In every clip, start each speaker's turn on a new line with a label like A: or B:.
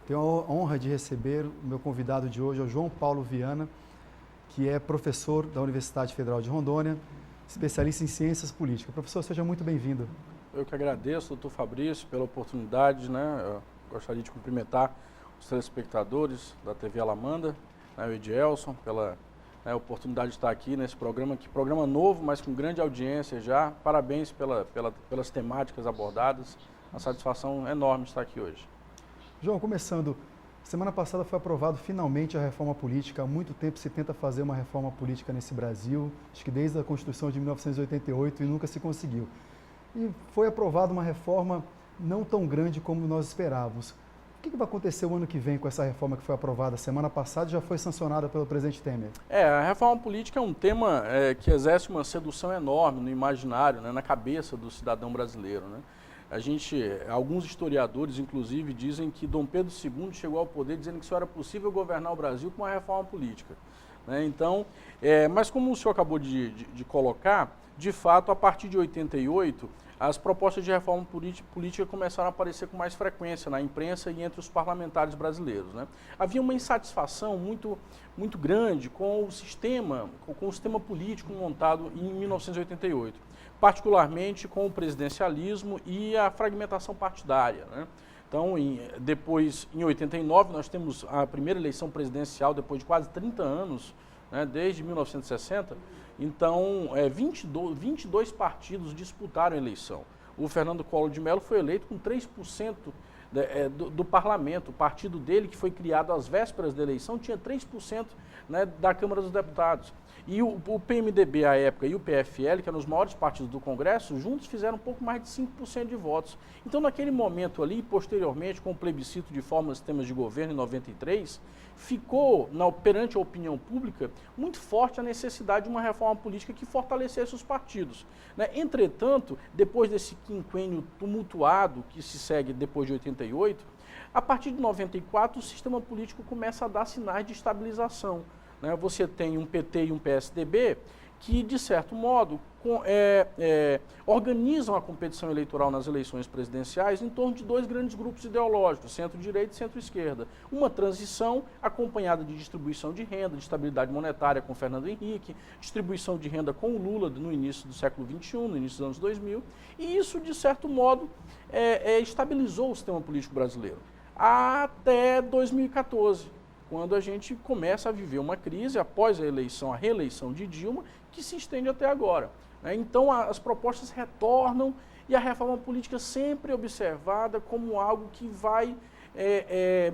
A: Tenho a honra de receber o meu convidado de hoje, é o João Paulo Viana, que é professor da Universidade Federal de Rondônia, especialista em ciências políticas. Professor, seja muito bem-vindo.
B: Eu que agradeço, doutor Fabrício, pela oportunidade, né? Eu gostaria de cumprimentar os telespectadores da TV Alamanda, né, o Edielson, pela oportunidade de estar aqui nesse programa, programa novo, mas com grande audiência já. Parabéns pelas temáticas abordadas, uma satisfação enorme estar aqui hoje.
A: João, começando, semana passada foi aprovado finalmente a reforma política. Há muito tempo se tenta fazer uma reforma política nesse Brasil, acho que desde a Constituição de 1988 e nunca se conseguiu. E foi aprovada uma reforma não tão grande como nós esperávamos. O que vai acontecer o ano que vem com essa reforma que foi aprovada semana passada e já foi sancionada pelo presidente Temer?
B: A reforma política é um tema que exerce uma sedução enorme no imaginário, né, na cabeça do cidadão brasileiro, né? Alguns historiadores, inclusive, dizem que Dom Pedro II chegou ao poder dizendo que só era possível governar o Brasil com uma reforma política, né? Então, mas como o senhor acabou de colocar, de fato, a partir de 88, as propostas de reforma política começaram a aparecer com mais frequência na imprensa e entre os parlamentares brasileiros, né? Havia uma insatisfação muito grande com o sistema político montado em 1988, particularmente com o presidencialismo e a fragmentação partidária, né? Então, depois, em 89, nós temos a primeira eleição presidencial depois de quase 30 anos, né, desde 1960. Então, 22 partidos disputaram a eleição. O Fernando Collor de Mello foi eleito com 3% do parlamento. O partido dele, que foi criado às vésperas da eleição, tinha 3%, né, da Câmara dos Deputados. E o PMDB, à época, e o PFL, que eram os maiores partidos do Congresso, juntos fizeram um pouco mais de 5% de votos. Então, naquele momento ali, posteriormente, com o plebiscito de fórmulas e sistemas de governo em 93, ficou, perante a opinião pública, muito forte a necessidade de uma reforma política que fortalecesse os partidos, né? Entretanto, depois desse quinquênio tumultuado que se segue depois de 88, a partir de 94, o sistema político começa a dar sinais de estabilização, né? Você tem um PT e um PSDB que, de certo modo, organizam a competição eleitoral nas eleições presidenciais em torno de dois grandes grupos ideológicos, centro-direita e centro-esquerda. Uma transição acompanhada de distribuição de renda, de estabilidade monetária com Fernando Henrique, distribuição de renda com o Lula no início do século XXI, no início dos anos 2000, e isso, de certo modo, estabilizou o sistema político brasileiro até 2014. Quando a gente começa a viver uma crise após a reeleição de Dilma, que se estende até agora, né? Então, as propostas retornam e a reforma política sempre é observada como algo que vai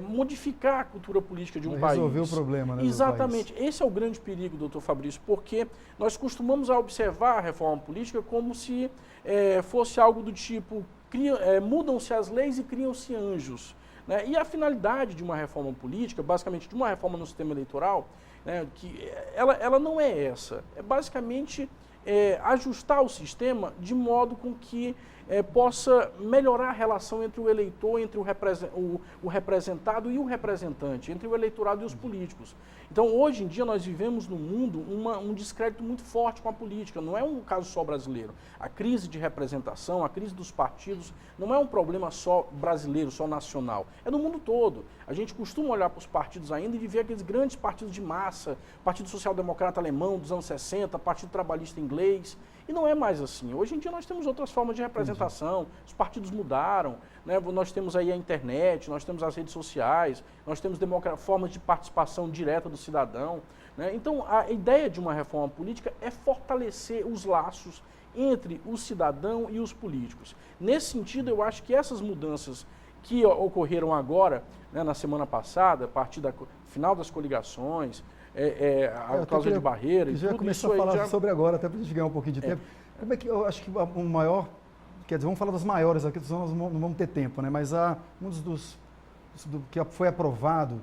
B: modificar a cultura política de um país.
A: Resolver o problema, né,
B: exatamente. Esse é o grande perigo, doutor Fabrício, porque nós costumamos observar a reforma política como se fosse algo do tipo, mudam-se as leis e criam-se anjos, né? E a finalidade de uma reforma política, basicamente de uma reforma no sistema eleitoral, né, que ela não é essa. É basicamente ajustar o sistema de modo com que possa melhorar a relação entre o eleitor, entre o representado e o representante, entre o eleitorado e os políticos. Então, hoje em dia, nós vivemos no mundo um descrédito muito forte com a política. Não é um caso só brasileiro. A crise de representação, a crise dos partidos, não é um problema só brasileiro, só nacional. É no mundo todo. A gente costuma olhar para os partidos ainda e ver aqueles grandes partidos de massa, Partido Social Democrata Alemão dos anos 60, Partido Trabalhista Inglês. E não é mais assim. Hoje em dia nós temos outras formas de representação, os partidos mudaram, né? Nós temos aí a internet, nós temos as redes sociais, nós temos formas de participação direta do cidadão, né? Então, a ideia de uma reforma política é fortalecer os laços entre o cidadão e os políticos. Nesse sentido, eu acho que essas mudanças que ocorreram agora, né, na semana passada, a partir do final das coligações, a cláusula de barreira e tudo isso. Já
A: começou a falar sobre agora, até para a gente ganhar um pouquinho de tempo. Como é que eu acho que o maior, quer dizer, vamos falar das maiores aqui, senão nós não vamos ter tempo, né? Mas um dos que foi aprovado,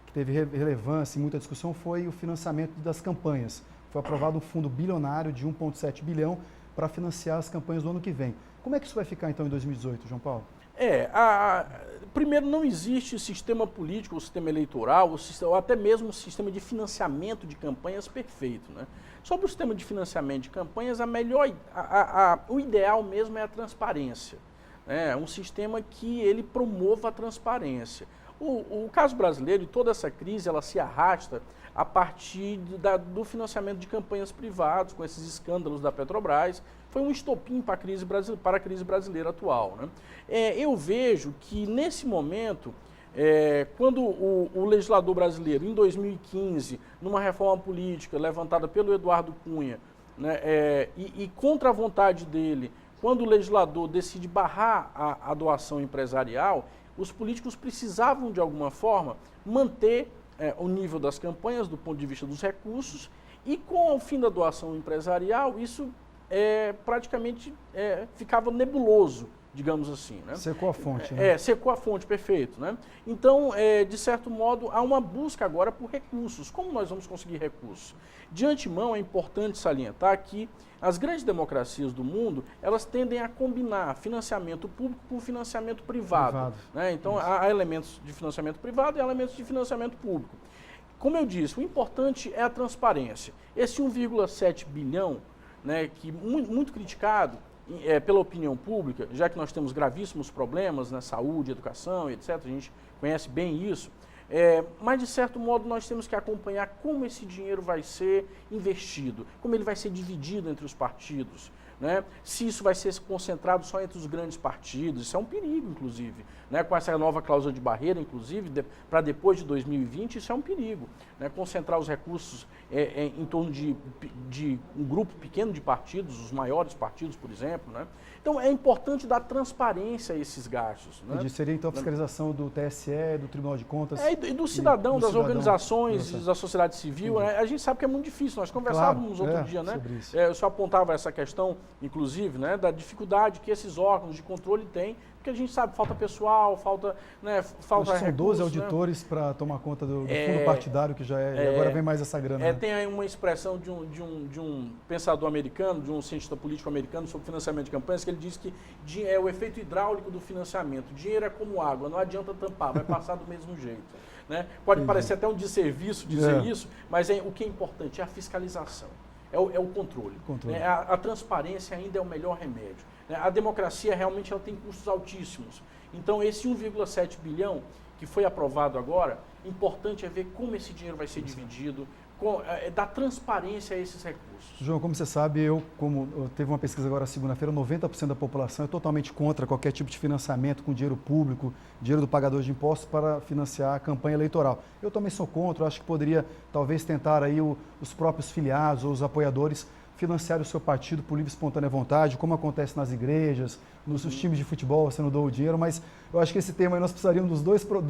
A: que teve relevância e muita discussão, foi o financiamento das campanhas. Foi aprovado um fundo bilionário de 1,7 bilhão para financiar as campanhas do ano que vem. Como é que isso vai ficar então em 2018, João Paulo?
B: Primeiro, não existe sistema político, ou sistema eleitoral, ou até mesmo sistema de financiamento de campanhas perfeito, né? Sobre o sistema de financiamento de campanhas, o ideal mesmo é a transparência, né? Um sistema que ele promova a transparência. O caso brasileiro e toda essa crise, ela se arrasta a partir do financiamento de campanhas privadas, com esses escândalos da Petrobras. Foi um estopim para a crise brasileira atual, né? Eu vejo que, nesse momento, quando o legislador brasileiro, em 2015, numa reforma política levantada pelo Eduardo Cunha, né, e contra a vontade dele, quando o legislador decide barrar a doação empresarial, os políticos precisavam, de alguma forma, manter o nível das campanhas do ponto de vista dos recursos, e com o fim da doação empresarial, isso praticamente ficava nebuloso, digamos assim, né?
A: Secou a fonte, né?
B: Secou a fonte, perfeito, né? Então, de certo modo, há uma busca agora por recursos. Como nós vamos conseguir recursos? De antemão, é importante salientar que as grandes democracias do mundo, elas tendem a combinar financiamento público com financiamento privado. Né? Então, há elementos de financiamento privado e elementos de financiamento público. Como eu disse, o importante é a transparência. Esse 1,7 bilhão, né, que muito criticado pela opinião pública, já que nós temos gravíssimos problemas na saúde, educação, etc., a gente conhece bem isso, mas de certo modo nós temos que acompanhar como esse dinheiro vai ser investido, como ele vai ser dividido entre os partidos, né? Se isso vai ser concentrado só entre os grandes partidos, isso é um perigo, inclusive, né? Com essa nova cláusula de barreira, inclusive, para depois de 2020, isso é um perigo, né? Concentrar os recursos em torno de um grupo pequeno de partidos, os maiores partidos, por exemplo, né? Então, é importante dar transparência a esses gastos, né?
A: Seria, então, a fiscalização do TSE, do Tribunal de Contas?
B: E do cidadão, das organizações, da sociedade civil, né? A gente sabe que é muito difícil, nós conversávamos outro dia, né? Eu só apontava essa questão, inclusive, né, da dificuldade que esses órgãos de controle têm, porque a gente sabe, falta pessoal, falta
A: são recursos, 12 auditores, né, para tomar conta do fundo partidário, que já e agora vem mais essa grana. Né?
B: Tem aí uma expressão de um pensador americano, de um cientista político americano sobre financiamento de campanhas, que ele diz que é o efeito hidráulico do financiamento. Dinheiro é como água, não adianta tampar, vai passar do mesmo jeito. Né? Pode parecer até um desserviço dizer isso, mas o que é importante é a fiscalização. É o controle. Né? A transparência ainda é o melhor remédio. Né? A democracia realmente ela tem custos altíssimos. Então, esse 1,7 bilhão que foi aprovado agora, importante é ver como esse dinheiro vai ser dividido, dar transparência a esses recursos.
A: João, como você sabe, eu teve uma pesquisa agora segunda-feira, 90% da população é totalmente contra qualquer tipo de financiamento com dinheiro público, dinheiro do pagador de impostos para financiar a campanha eleitoral. Eu também sou contra, eu acho que poderia talvez tentar aí os próprios filiados ou os apoiadores financiar o seu partido por livre e espontânea vontade, como acontece nas igrejas, nos times de futebol, você não doa o dinheiro, mas eu acho que esse tema aí nós precisaríamos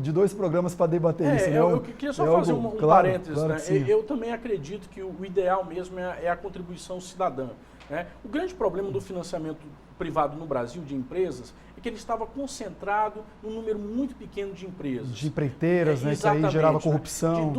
A: de dois programas para debater isso.
B: Eu queria só fazer um parênteses. Né? Eu também acredito que o ideal mesmo é a contribuição cidadã. Né? O grande problema do financiamento privado no Brasil de empresas é que ele estava concentrado num número muito pequeno de empresas.
A: De empreiteiras, né? Que aí gerava corrupção.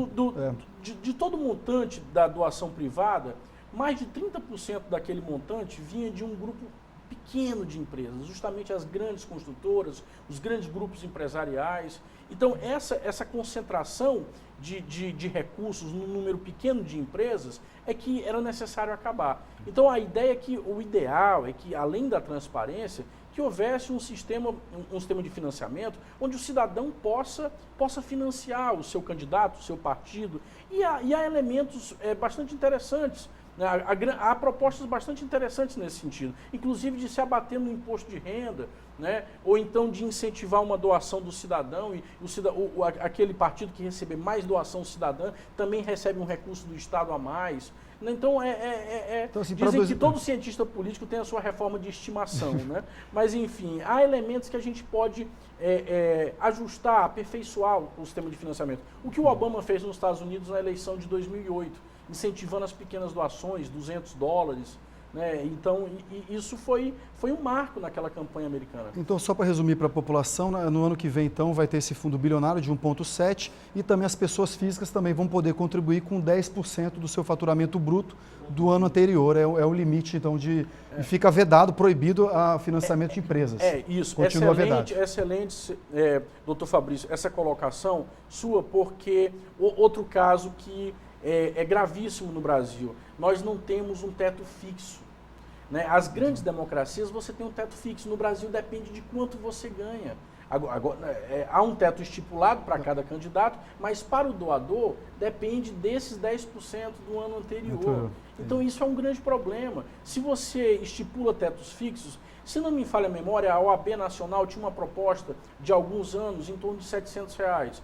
B: De todo o montante da doação privada, mais de 30% daquele montante vinha de um grupo pequeno de empresas, justamente as grandes construtoras, os grandes grupos empresariais. Então, essa concentração de recursos num número pequeno de empresas é que era necessário acabar. Então, a ideia é que o ideal é que, além da transparência, que houvesse um sistema de financiamento onde o cidadão possa financiar o seu candidato, o seu partido. E há elementos bastante interessantes. Há propostas bastante interessantes nesse sentido, inclusive de se abater no imposto de renda, né? Ou então de incentivar uma doação do cidadão e aquele partido que receber mais doação cidadã também recebe um recurso do Estado a mais. Então, então assim, dizem que todo cientista político tem a sua reforma de estimação, né? Mas, enfim, há elementos que a gente pode ajustar, aperfeiçoar o sistema de financiamento. O que o Obama fez nos Estados Unidos na eleição de 2008, incentivando as pequenas doações, $200, né? Então, isso foi um marco naquela campanha americana.
A: Então, só para resumir para a população, no ano que vem, então, vai ter esse fundo bilionário de 1,7 e também as pessoas físicas também vão poder contribuir com 10% do seu faturamento bruto do ano anterior. É o limite, então, e fica vedado, proibido a financiamento de empresas.
B: Isso.
A: Continua vedado.
B: Excelente, doutor Fabrício, essa colocação sua, porque outro caso que é gravíssimo no Brasil. Nós não temos um teto fixo. né? As grandes democracias você tem um teto fixo, no Brasil depende de quanto você ganha. Agora, há um teto estipulado para cada candidato, mas para o doador depende desses 10% do ano anterior. Então isso é um grande problema. Se você estipula tetos fixos, se não me falha a memória, a OAB Nacional tinha uma proposta de alguns anos em torno de R$700.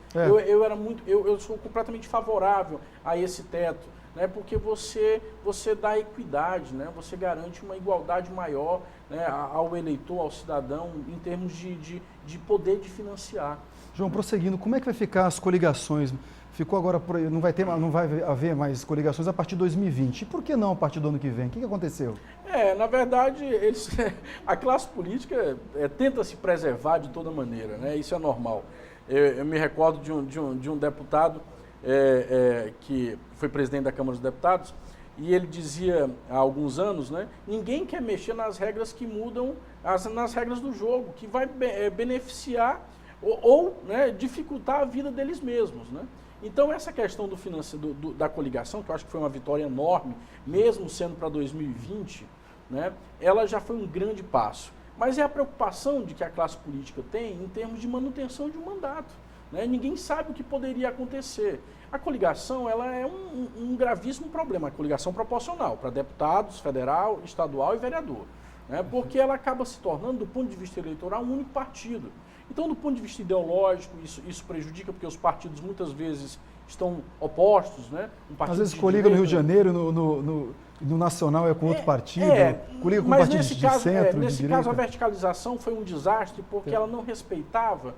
B: Eu sou completamente favorável a esse teto, né, porque você dá equidade, né, você garante uma igualdade maior, né, ao eleitor, ao cidadão, em termos de poder de financiar.
A: João, prosseguindo, como é que vai ficar as coligações? Ficou agora, não vai haver mais coligações a partir de 2020. E por que não a partir do ano que vem? O que aconteceu?
B: Na verdade, a classe política tenta se preservar de toda maneira, né? Isso é normal. Eu me recordo de um deputado que foi presidente da Câmara dos Deputados, e ele dizia há alguns anos, né, ninguém quer mexer nas regras que mudam, nas regras do jogo, que vai beneficiar ou né, dificultar a vida deles mesmos, né? Então, essa questão da coligação, que eu acho que foi uma vitória enorme, mesmo sendo para 2020, né, ela já foi um grande passo. Mas é a preocupação de que a classe política tem em termos de manutenção de um mandato, né? Ninguém sabe o que poderia acontecer. A coligação ela é um gravíssimo problema, a coligação proporcional para deputados, federal, estadual e vereador, né? Porque ela acaba se tornando, do ponto de vista eleitoral, um único partido. Então, do ponto de vista ideológico, isso prejudica, porque os partidos muitas vezes estão opostos, né?
A: Às vezes coliga no Rio de Janeiro, no Nacional é com outro partido, coliga com partido de centro,
B: nesse caso, a verticalização foi um desastre, porque ela não respeitava,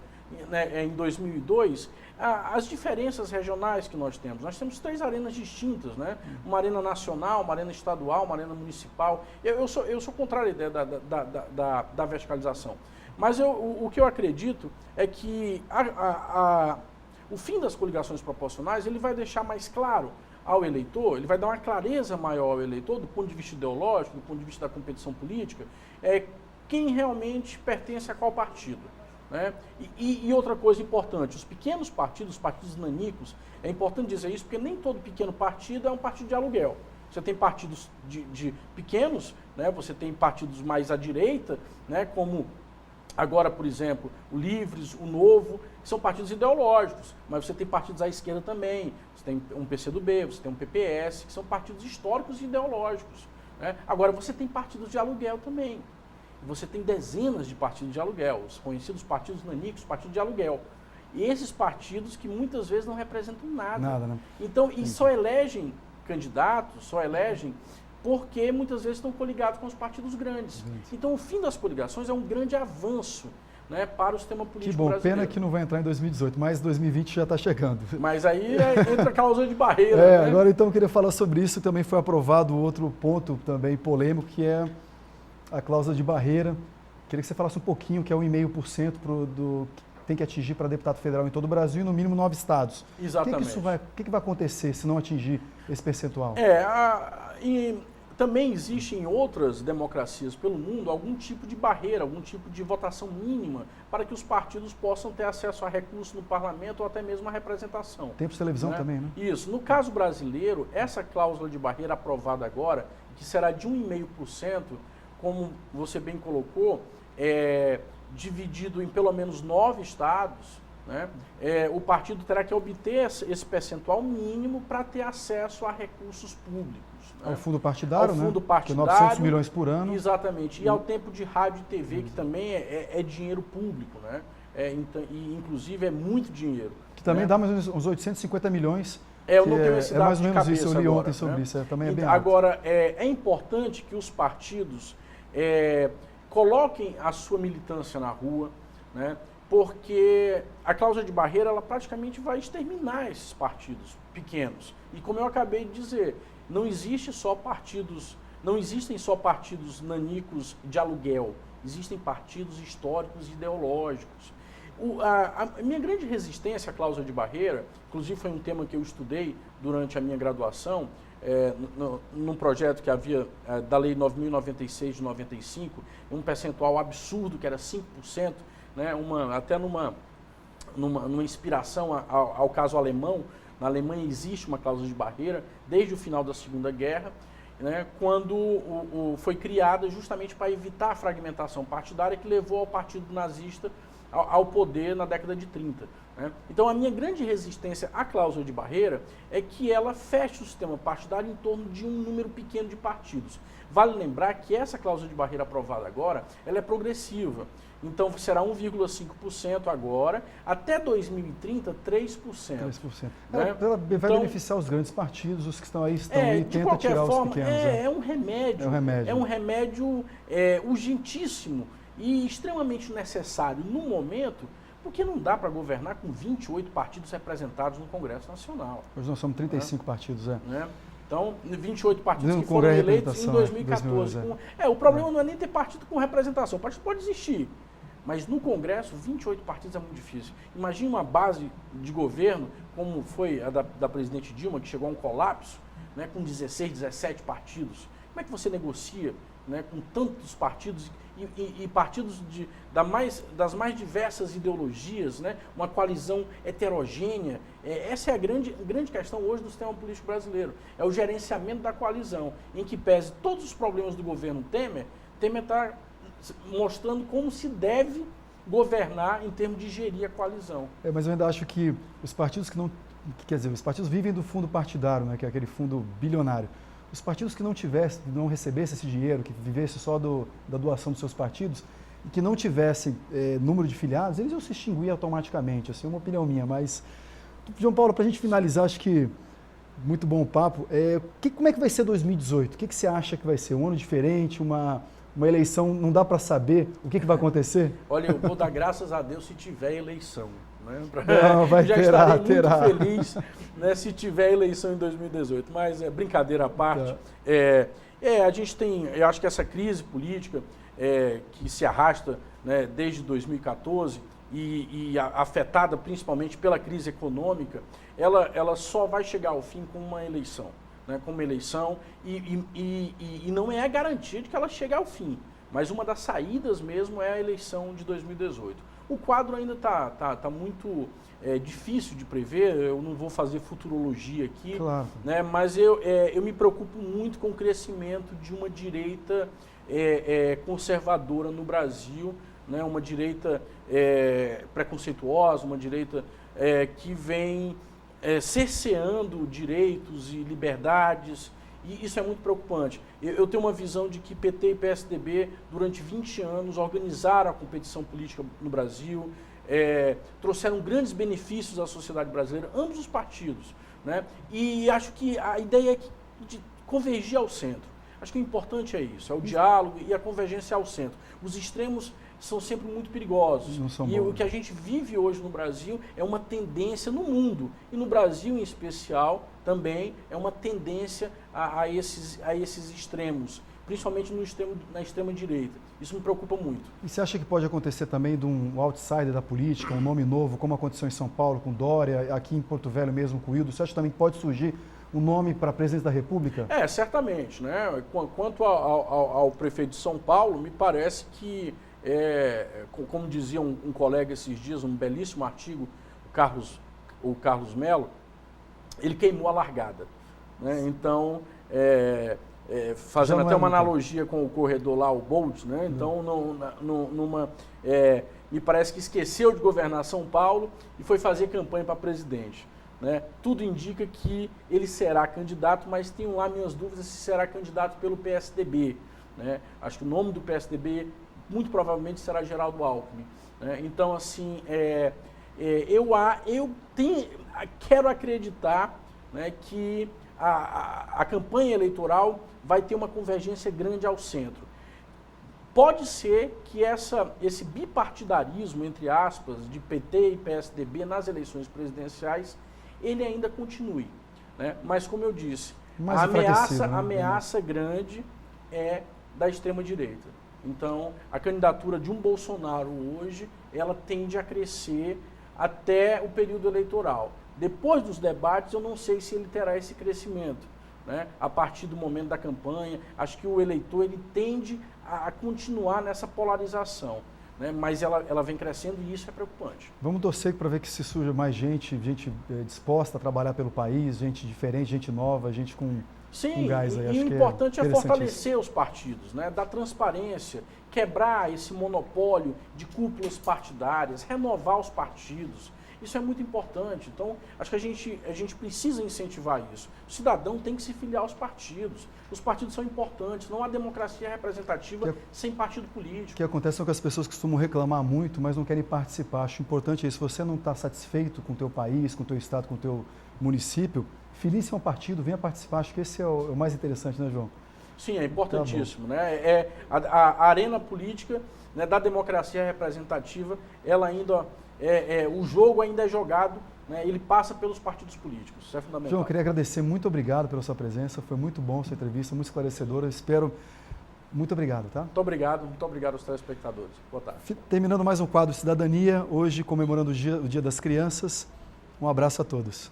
B: né, em 2002, as diferenças regionais que nós temos. Nós temos 3 arenas distintas, né? Uma arena nacional, uma arena estadual, uma arena municipal. Eu sou contrário à ideia da verticalização. Mas o que eu acredito é que o fim das coligações proporcionais ele vai deixar mais claro ao eleitor, ele vai dar uma clareza maior ao eleitor, do ponto de vista ideológico, do ponto de vista da competição política, quem realmente pertence a qual partido, né? E outra coisa importante, os pequenos partidos, os partidos nanicos, é importante dizer isso, porque nem todo pequeno partido é um partido de aluguel. Você tem partidos de pequenos, né? Você tem partidos mais à direita, né? Como agora, por exemplo, o Livres, o Novo, que são partidos ideológicos, mas você tem partidos à esquerda também, você tem um PCdoB, você tem um PPS, que são partidos históricos e ideológicos, né? Agora, você tem partidos de aluguel também, você tem dezenas de partidos de aluguel, os conhecidos partidos nanicos, partidos de aluguel. E esses partidos que muitas vezes não representam nada. Né? Então, e só elegem candidatos, só elegem porque muitas vezes estão coligados com os partidos grandes. Então, o fim das coligações é um grande avanço, né, para o sistema político brasileiro.
A: Que bom, pena que não vai entrar em 2018, mas 2020 já está chegando.
B: Mas aí entra a cláusula de barreira. Né?
A: Agora então eu queria falar sobre isso, também foi aprovado outro ponto também polêmico, que é a cláusula de barreira. Queria que você falasse um pouquinho, que é o 1,5% que tem que atingir para deputado federal em todo o Brasil e no mínimo 9 estados.
B: Exatamente.
A: O que vai acontecer se não atingir esse percentual?
B: E também existe em outras democracias pelo mundo algum tipo de barreira, algum tipo de votação mínima para que os partidos possam ter acesso a recursos no parlamento ou até mesmo a representação.
A: Tempos de televisão, né? Também, né?
B: Isso. No caso brasileiro, essa cláusula de barreira aprovada agora, que será de 1,5%, como você bem colocou, dividido em pelo menos 9 estados, né? O partido terá que obter esse percentual mínimo para ter acesso a recursos públicos. Né?
A: Ao fundo partidário,
B: ao fundo partidário,
A: 900 milhões por ano.
B: Exatamente. E ao tempo de rádio e TV, que também é dinheiro público, né? Então, e inclusive é muito dinheiro.
A: Que também, né, dá mais ou menos uns 850 milhões.
B: Eu não tenho esse dado
A: mais ou menos
B: de
A: isso, eu li
B: agora,
A: ontem sobre, né, isso. Também é bem
B: agora,
A: alto.
B: É importante que os partidos coloquem a sua militância na rua, né? Porque a cláusula de barreira ela praticamente vai exterminar esses partidos pequenos. E como eu acabei de dizer, não existem só partidos nanicos de aluguel, existem partidos históricos e ideológicos. A minha grande resistência à cláusula de barreira, inclusive foi um tema que eu estudei durante a minha graduação, num projeto que havia da Lei 9.096 de 95, um percentual absurdo que era 5%, né, até numa inspiração ao caso alemão. Na Alemanha existe uma cláusula de barreira desde o final da Segunda Guerra né, quando foi criada justamente para evitar a fragmentação partidária que levou ao partido nazista ao poder na década de 30. Né? Então a minha grande resistência à cláusula de barreira é que ela feche o sistema partidário em torno de um número pequeno de partidos. Vale lembrar que essa cláusula de barreira aprovada agora, ela é progressiva. Então será 1,5% agora, até 2030, 3%.
A: 3%.
B: Né?
A: Ela vai
B: então,
A: beneficiar os grandes partidos, os que estão aí, e tenta tirar
B: forma,
A: os pequenos.
B: É um remédio.
A: É um remédio.
B: É um remédio urgentíssimo e extremamente necessário no momento, porque não dá para governar com 28 partidos representados no Congresso Nacional.
A: Hoje nós somos 35 partidos,
B: né? Então, 28 partidos que foram
A: Congresso
B: eleitos em 2014. O problema não é nem ter partido com representação. O partido pode existir, mas no Congresso, 28 partidos é muito difícil. Imagine uma base de governo, como foi a da presidente Dilma, que chegou a um colapso, né, com 16, 17 partidos. Como é que você negocia, né, com tantos partidos e partidos das mais diversas ideologias, né, uma coalizão heterogênea? Essa é a grande questão hoje do sistema político brasileiro. É o gerenciamento da coalizão, em que pese todos os problemas do governo Temer está mostrando como se deve governar em termos de gerir a coalizão.
A: Mas eu ainda acho que os partidos que não... Quer dizer, os partidos vivem do fundo partidário, né, que é aquele fundo bilionário. Os partidos que não recebessem esse dinheiro, que vivessem só da doação dos seus partidos, e que não tivessem número de filiados, eles iam se extinguir automaticamente. Assim, é uma opinião minha. Mas, João Paulo, para a gente finalizar, acho que muito bom o papo. Como é que vai ser 2018? O que você acha que vai ser? Um ano diferente, uma eleição, não dá para saber o que vai acontecer?
B: Olha, eu vou dar graças a Deus se tiver eleição. Né?
A: Não,
B: Estarei muito feliz, né, se tiver eleição em 2018. Mas, brincadeira à parte, a gente tem, eu acho que essa crise política que se arrasta, né, desde 2014 e afetada principalmente pela crise econômica, ela só vai chegar ao fim com uma eleição. Né, com uma eleição e não é a garantia de que ela chegue ao fim, mas uma das saídas mesmo é a eleição de 2018. O quadro ainda está muito difícil de prever, eu não vou fazer futurologia aqui,
A: claro,
B: né, mas eu me preocupo muito com o crescimento de uma direita conservadora no Brasil, né, uma direita preconceituosa, uma direita que vem cerceando direitos e liberdades, e isso é muito preocupante. Eu tenho uma visão de que PT e PSDB, durante 20 anos, organizaram a competição política no Brasil, trouxeram grandes benefícios à sociedade brasileira, ambos os partidos, né? E acho que a ideia é de convergir ao centro. Acho que o importante é isso, é o diálogo e a convergência ao centro. Os extremos são sempre muito perigosos. O que a gente vive hoje no Brasil é uma tendência no mundo. E no Brasil, em especial, também é uma tendência a esses extremos, principalmente na extrema direita. Isso me preocupa muito.
A: E você acha que pode acontecer também de um outsider da política, um nome novo, como aconteceu em São Paulo com Dória, aqui em Porto Velho mesmo com o Ildo? Você acha que também pode surgir um nome para a presidência da República?
B: Certamente. Né? Quanto ao prefeito de São Paulo, me parece que, como dizia um colega esses dias, um belíssimo artigo, o Carlos Melo, ele queimou a largada. Né? Então, fazendo até uma analogia com o corredor lá, o Bolt, né? Então, me parece que esqueceu de governar São Paulo e foi fazer campanha para presidente. Né? Tudo indica que ele será candidato, mas tenho lá minhas dúvidas se será candidato pelo PSDB. Né? Acho que o nome do PSDB muito provavelmente será Geraldo Alckmin. Né? Então, assim, eu quero acreditar, né, que a campanha eleitoral vai ter uma convergência grande ao centro. Pode ser que esse bipartidarismo, entre aspas, de PT e PSDB nas eleições presidenciais, ele ainda continue. Né? Mas, como eu disse, a ameaça grande é da extrema-direita. Então, a candidatura de um Bolsonaro hoje, ela tende a crescer até o período eleitoral. Depois dos debates, eu não sei se ele terá esse crescimento. Né? A partir do momento da campanha, acho que o eleitor ele tende a continuar nessa polarização. Né? Mas ela vem crescendo e isso é preocupante.
A: Vamos torcer para ver que se surja mais gente disposta a trabalhar pelo país, gente diferente, gente nova, gente com
B: Sim,
A: gás aí.
B: E o importante é fortalecer os partidos, né? Dar transparência, quebrar esse monopólio de cúpulas partidárias, renovar os partidos. Isso é muito importante. Então, acho que a gente precisa incentivar isso. O cidadão tem que se filiar aos partidos. Os partidos são importantes. Não há democracia representativa sem partido político.
A: O que acontece é que as pessoas costumam reclamar muito, mas não querem participar. Acho importante isso. Se você não está satisfeito com o teu país, com o teu estado, com o teu município, filie-se a um partido, venha participar. Acho que esse é o mais interessante, né, João?
B: Sim, é importantíssimo. Né? A arena política, né, da democracia representativa, ela ainda... o jogo ainda é jogado, né, ele passa pelos partidos políticos, isso é fundamental.
A: João, eu queria agradecer, muito obrigado pela sua presença, foi muito bom a sua entrevista, muito esclarecedora, muito obrigado, tá?
B: Muito obrigado aos telespectadores. Boa tarde.
A: Terminando mais um quadro Cidadania, hoje comemorando o Dia das Crianças, um abraço a todos.